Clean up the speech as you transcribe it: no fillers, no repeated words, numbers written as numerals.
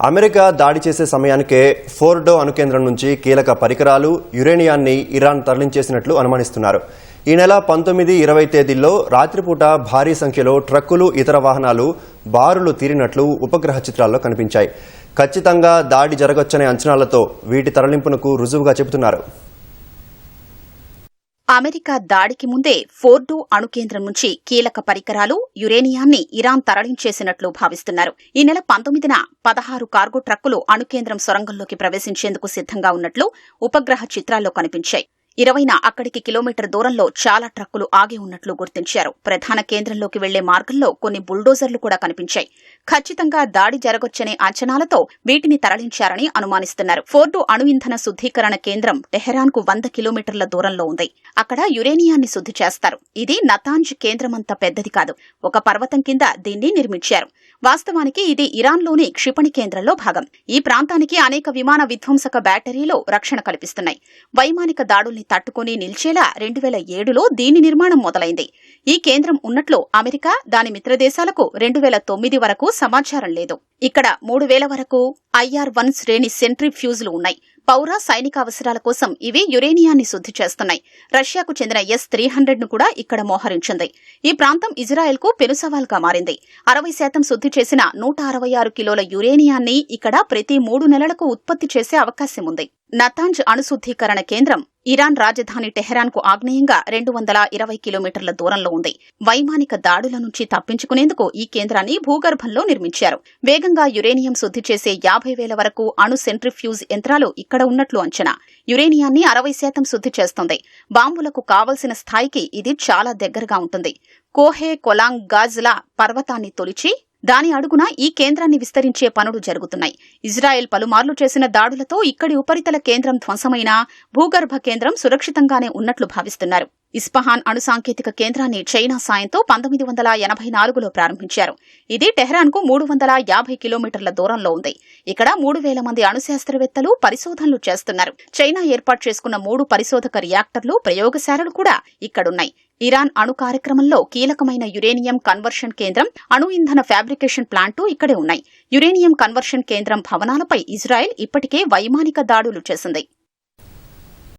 America దాడి చేసే సమయానికే ఫోర్డో అణుకేంద్రం నుంచి కీలక పరికరాలు యురేనియాన్ని ఇరాన్ తరలించేసినట్లు అనుమానిస్తున్నారు. ఈ నెల 19, 20 తేదీల్లో రాత్రిపూట భారీ సంఖ్యలో ట్రక్కులు, ఇతర వాహనాలు బారులు తీరినట్లు ఉపగ్రహ చిత్రాల్లో కనిపించాయి. ఖచ్చితంగా దాడి జరగొచ్చనే అంచనాలతో వీటి తరలింపునకు రుజువుగా చెబుతున్నారు. అమెరికా దాడికి ముందే ఫోర్డో అణుకేంద్రం నుంచి కీలక పరికరాలు, యురేనియాన్ని ఇరాన్ తరలించేసినట్లు భావిస్తున్నారు. ఈ నెల 19న 16 కార్గో ట్రక్కులు అణుకేంద్రం సొరంగంలోకి ప్రవేశించేందుకు సిద్ధంగా ఉన్నట్లు ఉపగ్రహ చిత్రాల్లో కనిపించాయి. 20న అక్కడికి కిలోమీటర్ దూరంలో చాలా ట్రక్కులు ఆగి ఉన్నట్లు గుర్తించారు. ప్రధాన కేంద్రంలోకి వెళ్లే మార్గంలో కొన్ని బుల్డోజర్లు కూడా కనిపించాయి. ఖచ్చితంగా దాడి జరగొచ్చనే అంచనాలతో వీటిని తరలించారని అనుమానిస్తున్నారు. ఫోర్డో అణు ఇంధన శుద్దీకరణ కేంద్రం టెహరాన్కు 100 కిలోమీటర్ల దూరంలో ఉంది. అక్కడ యురేనియాన్ని శుద్ధి చేస్తారు. ఇది నతాంజ్ కేంద్రమంత పెద్దది కాదు. ఒక పర్వతం కింద దీన్ని నిర్మించారు. వాస్తవానికి ఇది ఇరాన్లోని క్షిపణి కేంద్రంలో భాగం. ఈ ప్రాంతానికి అనేక విమాన విధ్వంసక బ్యాటరీలు రక్షణ కల్పిస్తున్నాయి. వైమానిక దాడుల్ని తట్టుకుని నిల్చేలా 2007లో దీని నిర్మాణం మొదలైంది. ఈ కేంద్రం ఉన్నట్లు అమెరికా, దాని మిత్రదేశాలకు 2009 వరకు సమాచారం లేదు. ఇక్కడ 3000 వరకు IR-1 శ్రేణి సెంట్రిఫ్యూజ్లు ఉన్నాయి. పౌర సైనిక అవసరాల కోసం ఇవి యురేనియాన్ని శుద్ధి చేస్తున్నాయి. రష్యాకు చెందిన S-300ను కూడా ఇక్కడ మోహరించింది. ఈ ప్రాంతం ఇజ్రాయెల్కు పెనుసవాల్గా మారింది. 60% శుద్ధి చేసిన 166 కిలోల యురేనియాన్ని ఇక్కడ ప్రతి 3 నెలలకు ఉత్పత్తి చేసే అవకాశం ఉంది. నతాంజ్ అణుశుద్దీకరణ కేంద్రం ఇరాన్ రాజధాని టెహరాన్కు ఆగ్నేయంగా 220 కిలోమీటర్ల దూరంలో ఉంది. వైమానిక దాడుల నుంచి తప్పించుకునేందుకు ఈ కేంద్రాన్ని భూగర్భంలో నిర్మించారు. వేగంగా యురేనియం శుద్ధి చేసే 50,000 వరకు అణు సెంట్రిఫ్యూజ్ యంత్రాలు ఇక్కడ ఉన్నట్లు అంచనా. యురేనియాన్ని 60% శుద్ధి చేస్తుంది. బాంబులకు కావలసిన స్థాయికి ఇది చాలా దగ్గరగా ఉంటుంది. కోహే కొలాంగ్ గాజ్లా పర్వతాన్ని తొలిచి దాని అడుగున ఈ కేంద్రాన్ని విస్తరించే పనులు జరుగుతున్నాయి. ఇజ్రాయెల్ పలుమార్లు చేసిన దాడులతో ఇక్కడి ఉపరితల కేంద్రం ధ్వంసమైనా భూగర్భ కేంద్రం సురక్షితంగానే ఉన్నట్లు భావిస్తున్నారు. ఇస్ఫహాన్ అణు సాంకేతిక కేంద్రాన్ని చైనా సాయంతో 1984లో ప్రారంభించారు. ఇది టెహరాన్కు 350 కిలోమీటర్ల దూరంలో ఉంది. ఇక్కడ 3000 మంది అణు శాస్త్రవేత్తలు పరిశోధనలు చేస్తున్నారు. చైనా ఏర్పాటు చేసుకున్న 3 పరిశోధక రియాక్టర్లు, ప్రయోగశాలలు కూడా ఇక్కడున్నాయి. ఇరాన్ అణు కార్యక్రమంలో కీలకమైన యురేనియం కన్వర్షన్ కేంద్రం, అణు ఇంధన ఫ్యాబ్రికేషన్ ప్లాంటు ఇక్కడే ఉన్నాయి. యురేనియం కన్వర్షన్ కేంద్రం భవనాలపై ఇజ్రాయెల్ ఇప్పటికే వైమానిక దాడులు చేసింది.